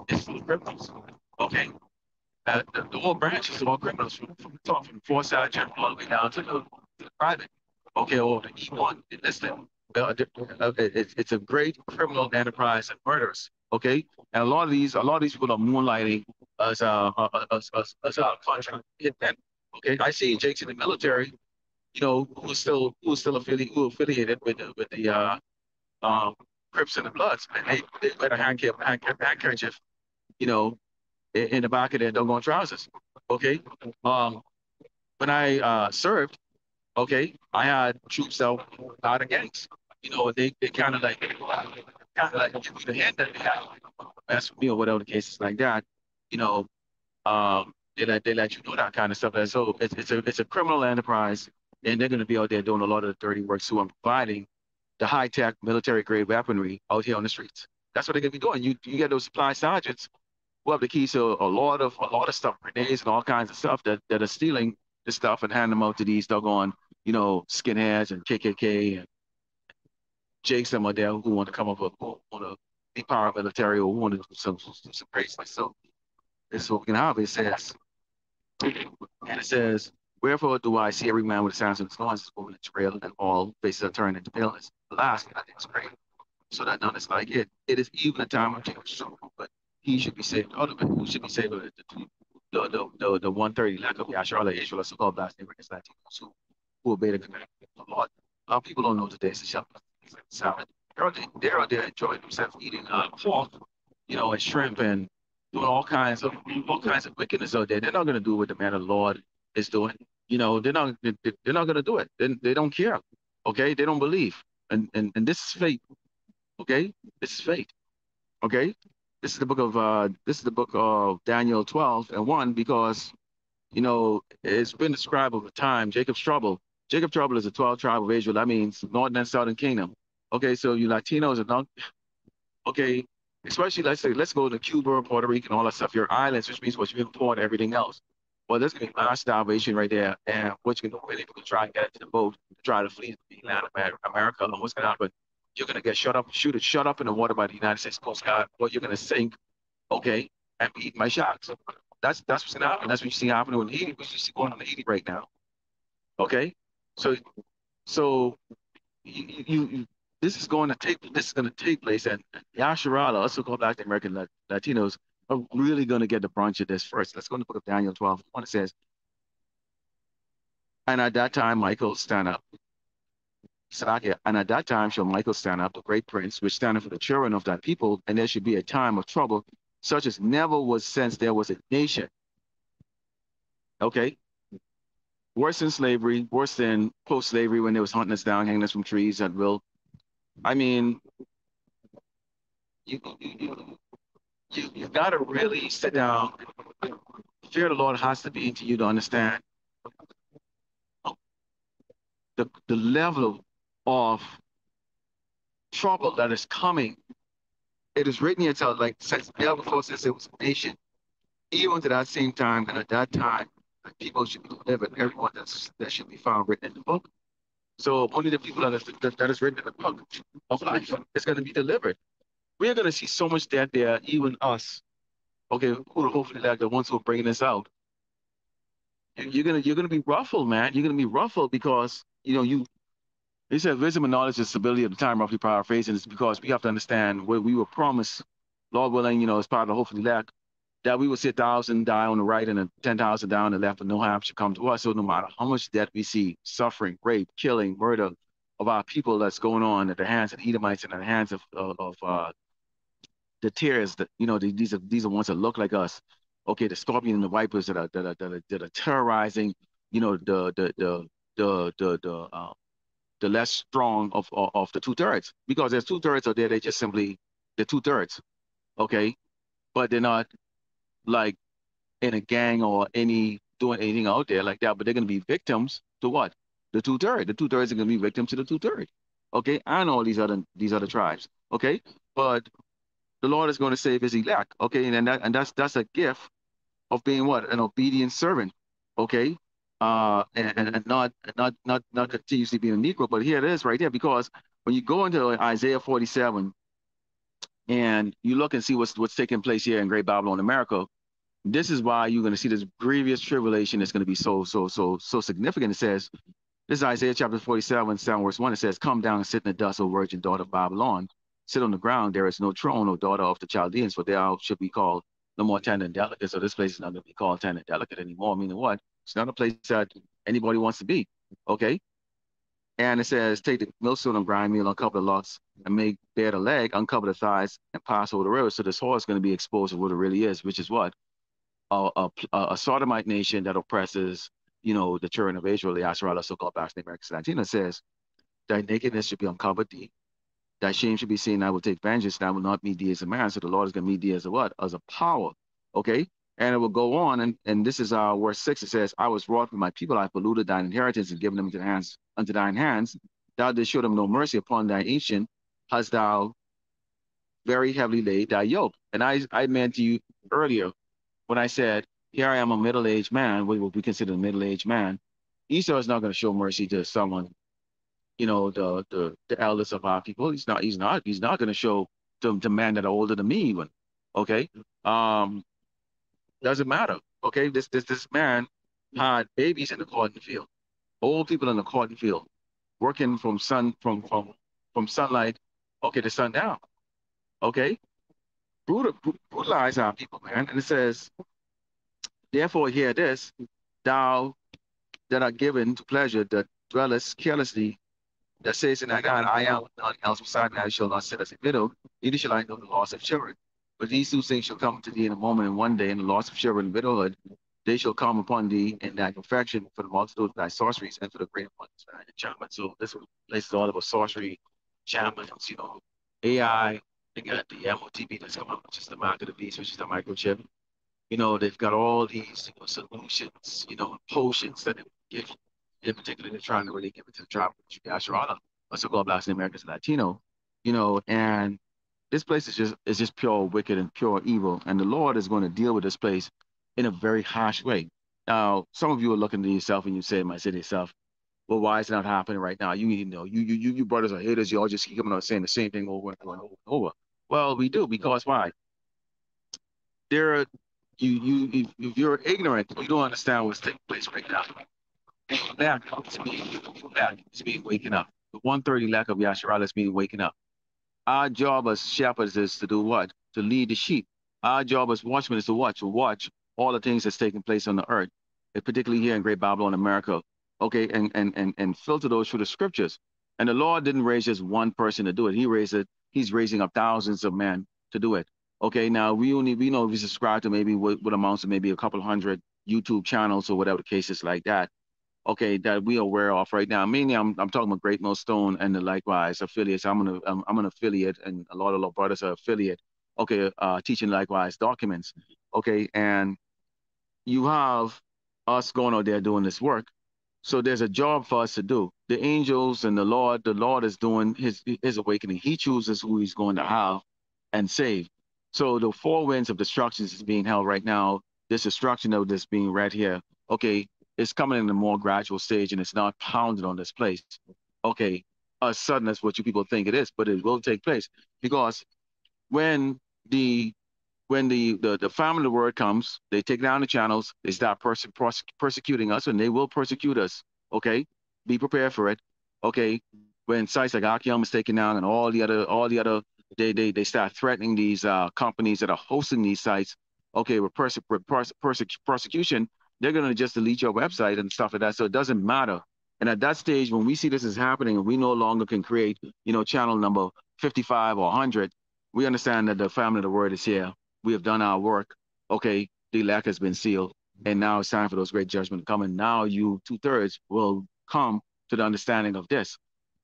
it's full of criminals. Okay, the whole branch is all criminals from the top, from the four sergeant all the way down to the private. Okay, or the E1 enlisted. It's a great criminal enterprise and murders. Okay, and a lot of these people are moonlighting as contract hitmen. Okay, I see Jake's in the military. Who's still affiliated with the um, Crips and the Bloods, and they wear a handkerchief, you know, in the back of their doggone trousers. Okay. Um, when I served, I had troops out of gangs. They kind of like give you the hand that they have, mess with me or whatever the case is like that. You know, they let you know that kind of stuff. And so it's a criminal enterprise, and they're going to be out there doing a lot of the dirty work. So I'm providing the high tech military grade weaponry out here on the streets. That's what they're going to be doing. You get those supply sergeants who have the keys to a lot of stuff, grenades and all kinds of stuff that are stealing the stuff and hand them out to these doggone, skinheads and KKK and Jakes them out there who want to come up with, who want to be paramilitary or who want to do some crazy stuff. So it's so we can have it says, and it says, wherefore do I see every man with his hands in his loins, his woman in travail, and all faces are turned into paleness. The last, I think, is great. So that none is like it. It is even a time of Jacob's trouble, but he should be saved out of it. Who should be saved out of it? The 130 lack of Yasharala Israel, so called blasphemy against Latinos who obey the commandment of the Lord. People don't know today's the Shabbat, things like the Sabbath. They're enjoying themselves eating pork, and shrimp and doing all kinds of wickedness out there. They're not going to do what the man of the Lord is doing. They're not going to do it. They don't care. Okay, they don't believe, and this is fate. Okay, this is fate. Okay, this is the book of Daniel 12:1 because it's been described over time. Jacob's trouble. Jacob's trouble is the 12th tribe of Israel. That means northern and southern kingdom. Okay, so you Latinos are not okay. Especially let's go to Cuba, Puerto Rico, and all that stuff. Your islands, which means what you import everything else. Well, there's gonna be mass starvation right there, and what you can do when people try and get to the boat to try to flee Latin America, and what's gonna happen? You're gonna get shut up in the water by the United States Coast Guard, or you're gonna sink, okay, and be eaten by sharks. That's what's gonna happen. That's what you see happening in Haiti. What you see going on in Haiti right now. Okay, so so you this is going to take place, and Yasharala, also called Black American Latinos, are really going to get the brunt of this first. Let's go to the book of Daniel 12. One it says, and at that time Michael stand up. Salakia, and at that time shall Michael stand up, the great prince, which standeth for the children of that people, and there should be a time of trouble, such as never was since there was a nation. Okay, worse than slavery, worse than post-slavery when they was hunting us down, hanging us from trees at will. I mean, You got to really sit down. Fear of the Lord has to be into you to understand the level of trouble that is coming. It is written here, tell like since never before since it was a nation, even to that same time, and at that time, like, people should be delivered. Everyone that should be found written in the book. So only the people that is written in the book of life is going to be delivered. We're going to see so much death there, even us. Okay, who hopefully like the ones who are bringing this out. You're gonna be ruffled, man. You're gonna be ruffled because they said wisdom and knowledge is stability of the time, roughly paraphrasing. It's because we have to understand what we were promised, Lord willing, as part of the hopefully elect, that we will see 1,000 die on the right and 10,000 die on the left, and no harm should come to us. So no matter how much death we see, suffering, rape, killing, murder of our people that's going on at the hands of the Edomites and at the hands of the tears that these are ones that look like us. Okay, the scorpion and the vipers that are terrorizing, the the less strong of the 2/3, because there's 2/3 out there. They just simply the 2/3. Okay, but they're not like in a gang or any doing anything out there like that. But they're gonna be victims to what? The 2/3. The 2/3 are gonna be victims to the 2/3. Okay, and all these other tribes. Okay, but the Lord is going to save his elect. Okay, and that's a gift of being what? An obedient servant. Okay. And not continuously being a Negro, but here it is right there, because when you go into Isaiah 47 and you look and see what's taking place here in Great Babylon, America, this is why you're going to see this grievous tribulation that's going to be so significant. It says, this is Isaiah chapter 47, 7 verse 1. It says, come down and sit in the dust, O virgin daughter of Babylon. Sit on the ground. There is no throne, O daughter of the Chaldeans, for thou should be called no more tender and delicate. So this place is not going to be called tender and delicate anymore. Meaning what? It's not a place that anybody wants to be. Okay. And it says, take the millstone and grind meal, uncover the locks, and make bare the leg, uncover the thighs, and pass over the river. So this whore is going to be exposed to what it really is, which is what? A sodomite nation that oppresses, the children of Israel, the Asherah, so-called Boston American Latina, says, thy nakedness should be uncovered thee. Thy shame should be seen. I will take vengeance, and I will not meet thee as a man. So the Lord is going to meet thee as a what? As a power. Okay? And it will go on, and this is verse 6. It says, I was wroth with my people, I polluted thine inheritance and given them unto thine hands. Thou didst show them no mercy upon thy ancient, hast thou very heavily laid thy yoke. And I meant to you earlier when I said, here I am a middle-aged man, what we consider a middle-aged man. Esau is not going to show mercy to someone, the elders of our people. He's not going to show to men that are older than me even. Okay. Doesn't matter. Okay. This man had babies in the cotton field, old people in the cotton field, working from sunlight, okay, to sundown. Okay. Brutalize our people, man. And it says, therefore, hear this, thou that are given to pleasure, that dwellest carelessly, that says in thy God, I am none else beside me, I shall not sit as a widow, neither shall I know the loss of children. But these two things shall come to thee in a moment and one day, and the loss of children and widowhood, they shall come upon thee in thy perfection for the multitude of thy sorceries and for the great ones of thy enchantment. So this places all about sorcery, enchantments, AI, they got the MOTB that's coming up, which is the mark of the beast, which is the microchip. They've got all these solutions, potions that they give. In particular, they're trying to really give it to the tribe of Asherah, also called Black Americans and Latino, and this place is just pure wicked and pure evil. And the Lord is going to deal with this place in a very harsh way. Now, some of you are looking to yourself and might say to yourself, well, why is it not happening right now? You brothers are haters. You all just keep coming on saying the same thing over and over and over. Well, we do, because why? There are if you're ignorant, you don't understand what's taking place right now. Lack is being waking up. The 130 lack of Yasharala is being waking up. Our job as shepherds is to do what? To lead the sheep. Our job as watchmen is to watch all the things that's taking place on the earth, particularly here in Great Babylon, America. Okay, and filter those through the scriptures. And the Lord didn't raise just one person to do it. He's raising up thousands of men to do it. Okay, now we know we subscribe to maybe what amounts to maybe a couple hundred YouTube channels or whatever the case is like that. okay, that we are aware of right now. Mainly, I'm talking about Great Millstone and the likewise affiliates. I'm an affiliate, and a lot of our brothers are affiliate. Okay, teaching likewise documents. Okay, and you have us going out there doing this work. So there's a job for us to do. The angels and the Lord is doing his awakening. He chooses who he's going to have and save. So the four winds of destruction is being held right now. This destruction of this being read here, okay, it's coming in a more gradual stage and it's not pounded on this place. Okay, as sudden as what you people think it is, but it will take place because when the the family of the word comes, they take down the channels, they start persecuting us, and they will persecute us. Okay, be prepared for it. Okay, when sites like Akiem is taken down and all the other, they start threatening these companies that are hosting these sites. Okay, with persecution, they're gonna just delete your website and stuff like that. So it doesn't matter. And at that stage, when we see this is happening, and we no longer can create, channel number 55 or 100, we understand that the family of the word is here. We have done our work. Okay, the elect has been sealed. And now it's time for those great judgments to come. And now you, two-thirds, will come to the understanding of this.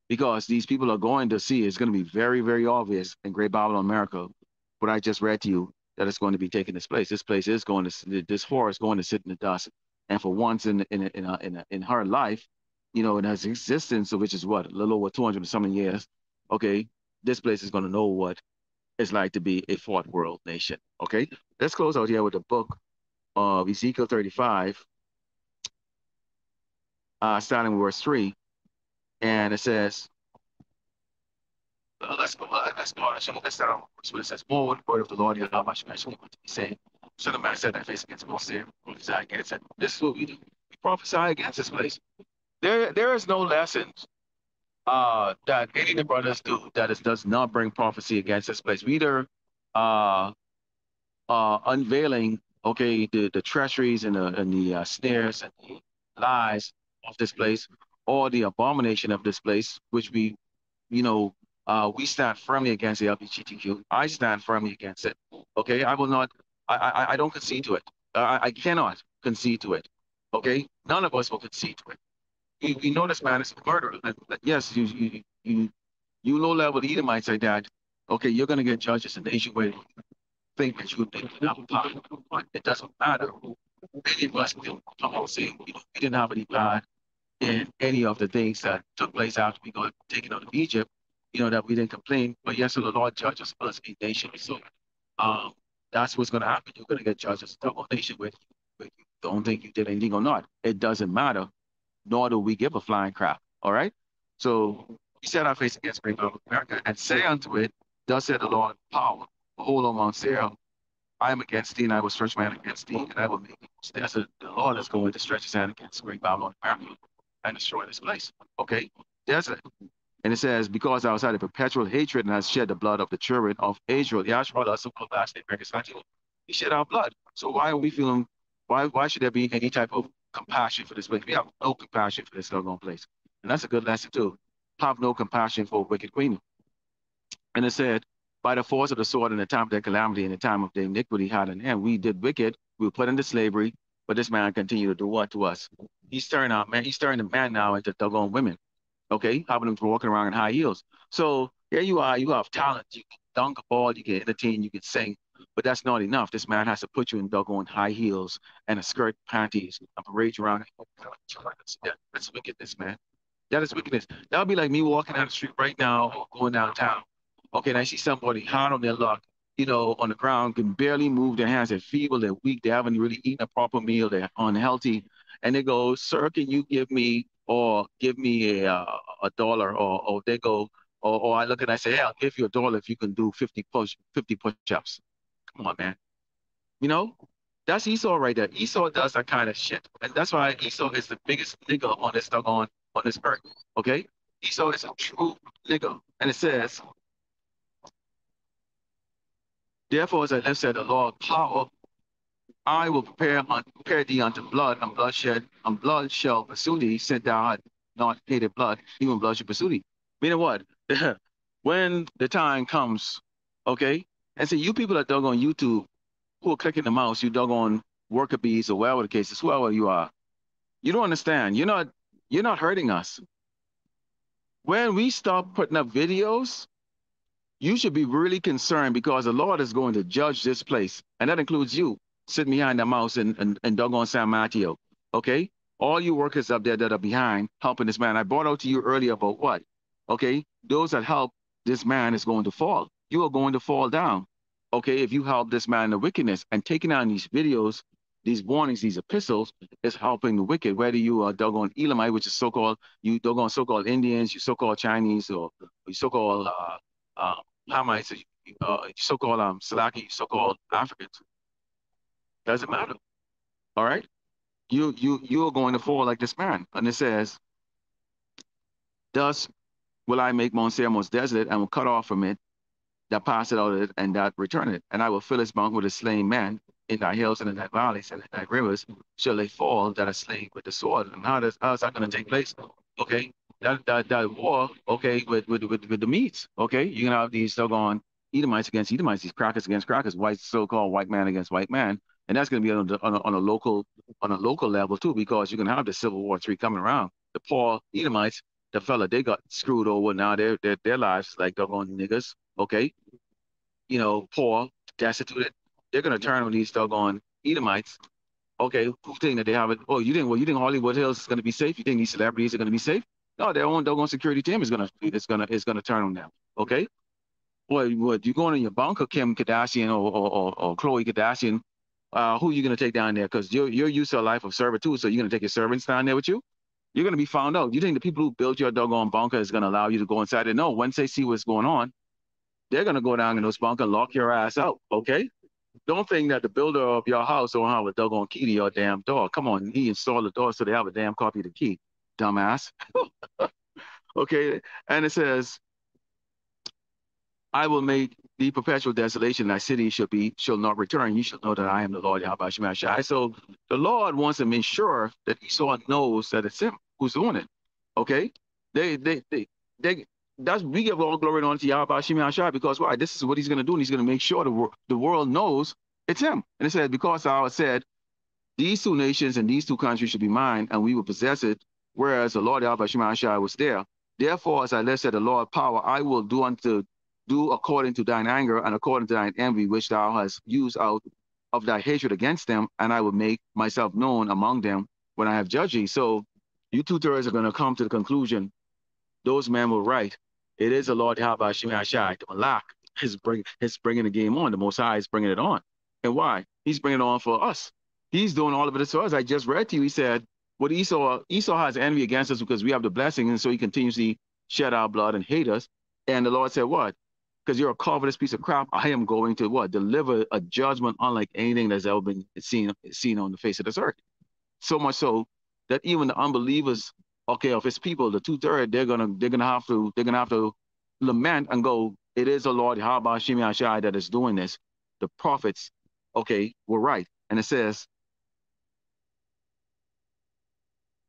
Because these people are going to see, it's going to be very, very obvious in Great Babylon, America, what I just read to you, that it's going to be taking this place. This place is going to, this whore is going to sit in the dust. And for once in her life, in her existence, which is what, a little over 200 and something years, okay, this place is going to know what it's like to be a fourth world nation. Okay, let's close out here with the book of Ezekiel 35, starting with verse 3. And it says, let's go, let's start on verse 1. It says, more word of the Lord, you know, much mention what he said. So the man said that face against Moses, prophesy against it. This is what we do. We prophesy against this place. There is no lessons that any of the brothers do that does not bring prophecy against this place. We either uh, unveiling, okay, the treacheries and the snares and the lies of this place, or the abomination of this place, which you know, we stand firmly against the LGBTQ. I stand firmly against it. Okay, I will not. I don't concede to it. I cannot concede to it. Okay, none of us will concede to it. We know this man is a murderer. Yes, you low level Edomites like that. Okay, you're gonna get judges in the nation where think that you didn't have a part, but it doesn't matter. Many of us will come out saying we didn't have any part in any of the things that took place after we got taken out of Egypt, that we didn't complain. But yes, so the Lord judges us a nation. So um, that's what's going to happen. You're going to get judged as a double nation with you don't think you did anything or not. It doesn't matter, nor do we give a flying crap. All right? So we set our face against great love of America and say unto it, thus said the Lord power, behold, O Mount Seir, I am against thee, and I will stretch my hand against thee, and I will make thee. There's the Lord is going to stretch his hand against great Babylon and destroy this place. Okay? There's it. And it says, because I was had a perpetual hatred and has shed the blood of the children of Israel, Yahshua, also called last name, he shed our blood. So why are we feeling, why should there be any type of compassion for this place? We have no compassion for this doggone place. And that's a good lesson too. Have no compassion for a wicked queen. And it said, by the force of the sword in the time of their calamity, in the time of the iniquity had in hand, we did wicked, we were put into slavery, but this man continued to do what to us? He's turning the man now into doggone women, okay? Having them walking around in high heels. So here you are, you have talent, you can dunk a ball, you can entertain, you can sing, but that's not enough. This man has to put you in doggone high heels and a skirt, panties, and parade you around. That's wickedness, man. That is wickedness. That would be like me walking down the street right now or going downtown. Okay, and I see somebody hard on their luck, on the ground, can barely move their hands. They're feeble, they're weak, they haven't really eaten a proper meal, they're unhealthy. And they go, sir, can you give me a dollar? Or they go, or I look and I say, hey, I'll give you a dollar if you can do 50 push-ups. Come on, man. You know, that's Esau right there. Esau does that kind of shit. And that's why Esau is the biggest nigga on this on this earth. Okay? Esau is a true nigga. And it says, therefore, as I have said, the Lord power, I will prepare thee unto blood, and bloodshed, and blood shall pursue thee, since thou art not hated blood, even blood shall pursue thee. Meaning what? When the time comes, okay? And so you people that dug on YouTube who are clicking the mouse, you dug on worker bees or whatever the case is, whoever you are, You don't understand. You're not hurting us. When we stop putting up videos, you should be really concerned because the Lord is going to judge this place. And that includes you sitting behind the mouse in doggone San Mateo. Okay? All you workers up there that are behind helping this man. I brought out to you earlier about what? Okay? Those that help this man is going to fall. You are going to fall down. Okay? If you help this man in the wickedness and taking down these videos, these warnings, these epistles is helping the wicked, whether you are doggone Elamite, which is so-called, you doggone so-called Indians, you so-called Chinese, or you so-called uh, Hamites, so-called Salaki, so-called Africans. Doesn't matter. All right. You're going to fall like this man. And it says, thus will I make Mount Seir most desolate and will cut off from it that passeth out of it and that return it. And I will fill his mount with a slain man in thy hills and in thy valleys and in thy rivers shall they fall that are slain with the sword. And how is that going to take place? Okay. That war, okay, with the meats, okay? You're gonna have these doggone Edomites against Edomites, these crackers against crackers, white so-called white man against white man. And that's gonna be on a local level too, because you're gonna have the Civil War III coming around. The poor Edomites, the fella, they got screwed over now. Their lives like doggone niggers, okay? Poor, destitute. They're gonna turn on these doggone Edomites. Okay, who think that they have it? Oh, you think Hollywood Hills is gonna be safe? You think these celebrities are gonna be safe? No, their own doggone security team is gonna turn on them. Okay, what you going in your bunker, Kim Kardashian or Khloe Kardashian? Who are you gonna take down there? Because you're used to a life of servitude, so you're gonna take your servants down there with you. You're gonna be found out. You think the people who built your doggone bunker is gonna allow you to go inside it? No, once they see what's going on, they're gonna go down in those bunker, lock your ass out. Okay. Don't think that the builder of your house don't have a doggone key to your damn door. Come on, he installed the door so they have a damn copy of the key, dumbass. Okay, and it says, I will make the perpetual desolation. Thy city shall not return. You shall know that I am the Lord Yahweh Shemashai. So the Lord wants to make sure that Esau knows that it's him who's doing it. Okay, they that's we give all glory on to Yahweh Shemashai because why? This is what he's going to do, and he's going to make sure the world knows it's him. And it said, because I said, these two nations and these two countries should be mine, and we will possess it, whereas the Lord Yahweh Shemashai was there. Therefore, as I said, the Lord power, I will do according to thine anger and according to thine envy, which thou hast used out of thy hatred against them, and I will make myself known among them when I have judged thee. So you two-thirds are going to come to the conclusion, those men were right. It is the Lord Yahweh Shemashai, the Malak, is bringing the game on. The Most High is bringing it on. And why? He's bringing it on for us. He's doing all of it for us. I just read to you, he said, what Esau has envy against us because we have the blessing, and so he continuously shed our blood and hate us. And the Lord said, what? Because you're a covetous piece of crap, I am going to what? Deliver a judgment unlike anything that's ever been seen on the face of this earth. So much so that even the unbelievers, okay, of his people, the two-thirds, they're gonna have to lament and go, it is the Lord Yahweh Shemashai that is doing this. The prophets, okay, were right. And it says,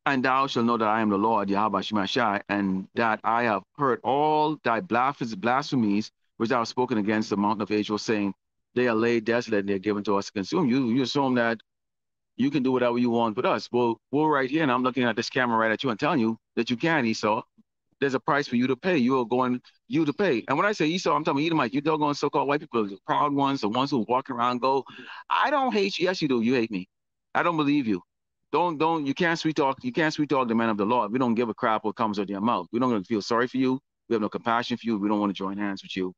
and thou shalt know that I am the Lord Yahweh Shemashai, and that I have heard all thy blasphemies which thou hast spoken against the mountain of Israel, saying, they are laid desolate and they're given to us to consume. You assume that you can do whatever you want with us. Well, we're right here, and I'm looking at this camera right at you and telling you that you can, Esau. There's a price for you to pay. You to pay. And when I say Esau, I'm talking Edomite. You doggone so-called white people, the proud ones, the ones who walk around go, I don't hate you. Yes, you do. You hate me. I don't believe you. You can't you can't sweet talk the man of the Lord. We don't give a crap what comes out of your mouth. We don't feel sorry for you. We have no compassion for you. We don't want to join hands with you.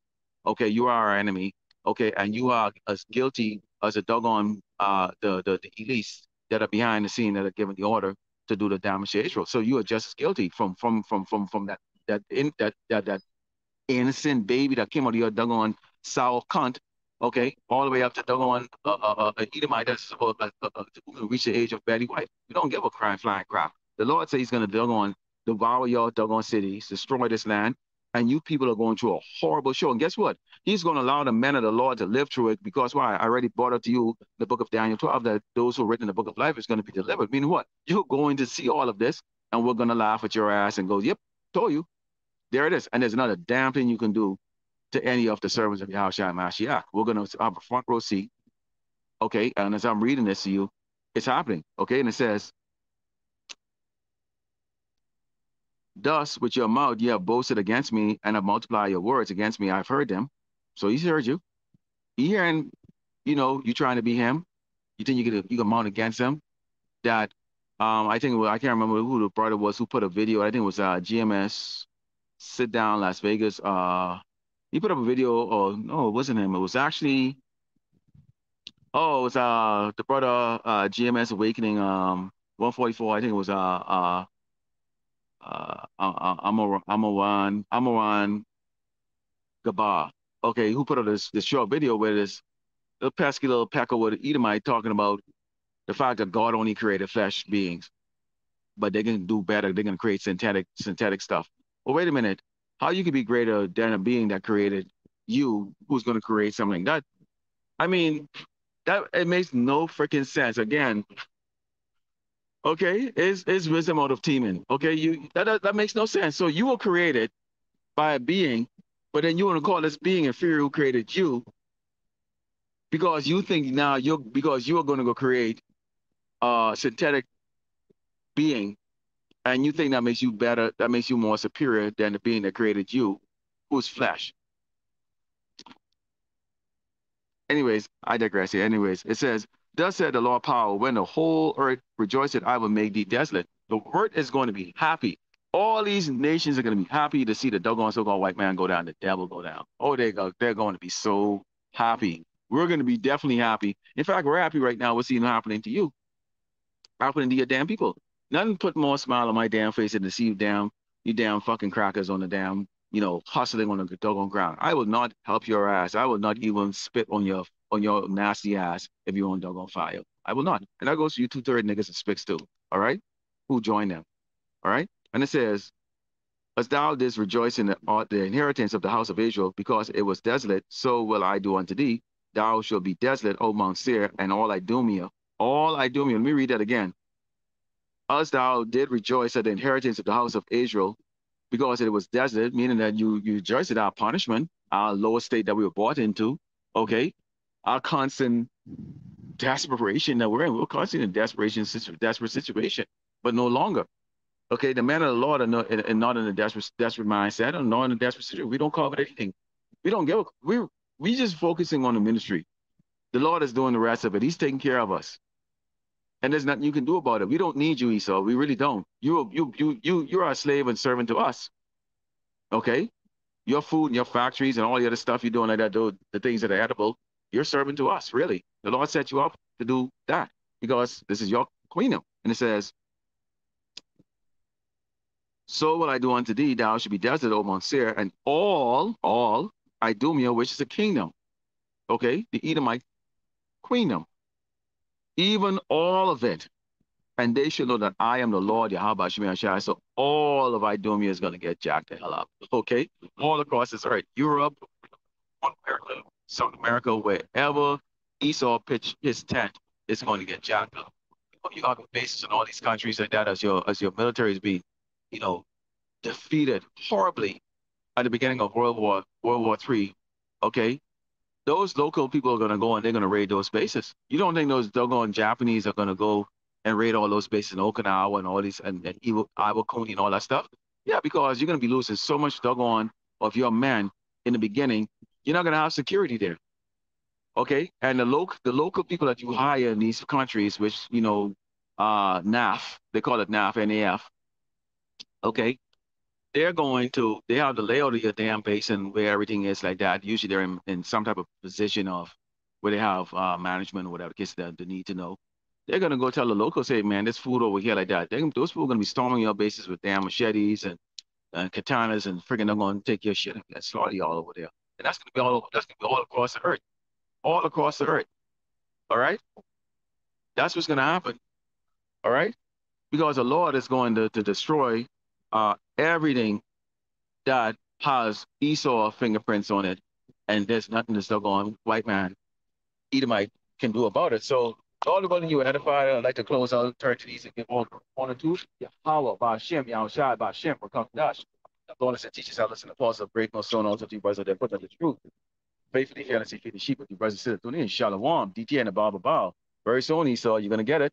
Okay, you are our enemy. Okay, and you are as guilty as a doggone the elites that are behind the scene that are giving the order to do the damage to Israel. So you are just as guilty from that innocent baby that came out of your doggone sour cunt, okay, all the way up to doggone Edomite that's supposed to reach the age of Betty White. You don't give a crying flying crap. The Lord says he's going to doggone devour your doggone cities, destroy this land, and you people are going through a horrible show. And guess what? He's going to allow the men of the Lord to live through it because why? I already brought up to you the book of Daniel 12 that those who are written in the book of life is going to be delivered. Meaning what? You're going to see all of this, and we're going to laugh at your ass and go, yep, told you. There it is. And there's another damn thing you can do to any of the servants of Yahushua Mashiach. We're going to have a front row seat. Okay. And as I'm reading this to you, it's happening. Okay. And it says, Thus, with your mouth, you have boasted against me and have multiplied your words against me. I've heard them. So he's heard you. He hearing, you trying to be him. You think you can mount against him? That, I think, well, I can't remember who the brother was who put a video. I think it was GMS Sit Down Las Vegas. He put up a video. Oh no, it wasn't him. It was actually, oh, it was the brother GMS Awakening 144. I think it was Amaran Gabar. Okay, who put up this short video where this little pesky little pecker with Edomite talking about the fact that God only created flesh beings, but they can do better. They're gonna create synthetic stuff. Well, wait a minute. How you can be greater than a being that created you, who's gonna create something that? I mean, that it makes no freaking sense. Again, okay, is wisdom out of teaming. Okay, that makes no sense. So you were created by a being, but then you want to call this being inferior who created you because you think now because you are going to go create a synthetic being, and you think that makes you better, that makes you more superior than the being that created you, who's flesh. Anyways, I digress here. Anyways, it says, thus said the Lord power, when the whole earth rejoiceth, I will make thee desolate. The earth is going to be happy. All these nations are going to be happy to see the doggone so-called white man go down, the devil go down. Oh, they're going to be so happy. We're going to be definitely happy. In fact, we're happy right now. We're seeing it happening to you, happening to your damn people. Nothing put more smile on my damn face than to see you damn fucking crackers on the damn, hustling on the doggone ground. I will not help your ass. I will not even spit on your nasty ass if you're on doggone fire. I will not. And that goes to you two-third niggas and spicks too. All right? Who joined them? All right? And it says, as thou didst rejoice in the inheritance of the house of Israel, because it was desolate, so will I do unto thee. Thou shalt be desolate, O Mount Seir, and all Idumea. All Idumea. Let me read that again. As thou did rejoice at the inheritance of the house of Israel, because it was desolate, meaning that you rejoiced at our punishment, our lower state that we were brought into, okay? Our constant desperation that we're in. We're constantly in desperate situation, but no longer. Okay, the men of the Lord are not in a desperate mindset, or not in a desperate situation. We don't cover anything. We don't give. We just focusing on the ministry. The Lord is doing the rest of it. He's taking care of us, and there's nothing you can do about it. We don't need you, Esau. We really don't. You're our slave and servant to us. Okay, your food and your factories and all the other stuff you're doing like that, the things that are edible, you're serving to us. Really, the Lord set you up to do that because this is your kingdom, and it says, so will I do unto thee, thou shalt be desolate, O Mount Seir, and all Idumea, which is a kingdom. Okay, the Edomite kingdom, even all of it. And they should know that I am the Lord, Yahweh Shemi Shai. So all of Idumea is going to get jacked the hell up. Okay, all across this earth, Europe, North America, South America, wherever Esau pitched his tent, it's going to get jacked up. You have bases in all these countries like that as your military is being, you know, defeated horribly at the beginning of World War III. Okay, those local people are going to go and they're going to raid those bases. You don't think those doggone Japanese are going to go and raid all those bases in Okinawa and all these and Iwakuni and all that stuff? Yeah, because you're going to be losing so much doggone of your men in the beginning. You're not going to have security there. Okay, and the local people that you hire in these countries, which NAF, they call it NAF, NAF. Okay, they have the layout of your damn basin where everything is like that. Usually they're in some type of position of where they have management or whatever case they need to know. They're gonna go tell the locals, hey man, this food over here like that. Those people are gonna be storming your bases with damn machetes and katanas and freaking they're gonna take your shit and slaughter you all over there. And that's gonna be all over, that's gonna be all across the earth. All across the earth. All right? That's what's gonna happen. All right? Because the Lord is going to destroy everything that has Esau fingerprints on it, and there's nothing this doggone white man, Edomite, can do about it. So all the one you edify, I'd like to close out, turn to these and give one or two. Yahweh, Ba'ashem, Yahushai, Ba'ashem, Rakam the Lord said, teach us how to listen to Paso, break no stone, also to you brothers that put on the truth. Faithfully, feed the sheep with you brothers, sit at Tuni, Shalom, DT and the Bible Bow. Very soon, Esau, you're going to get it.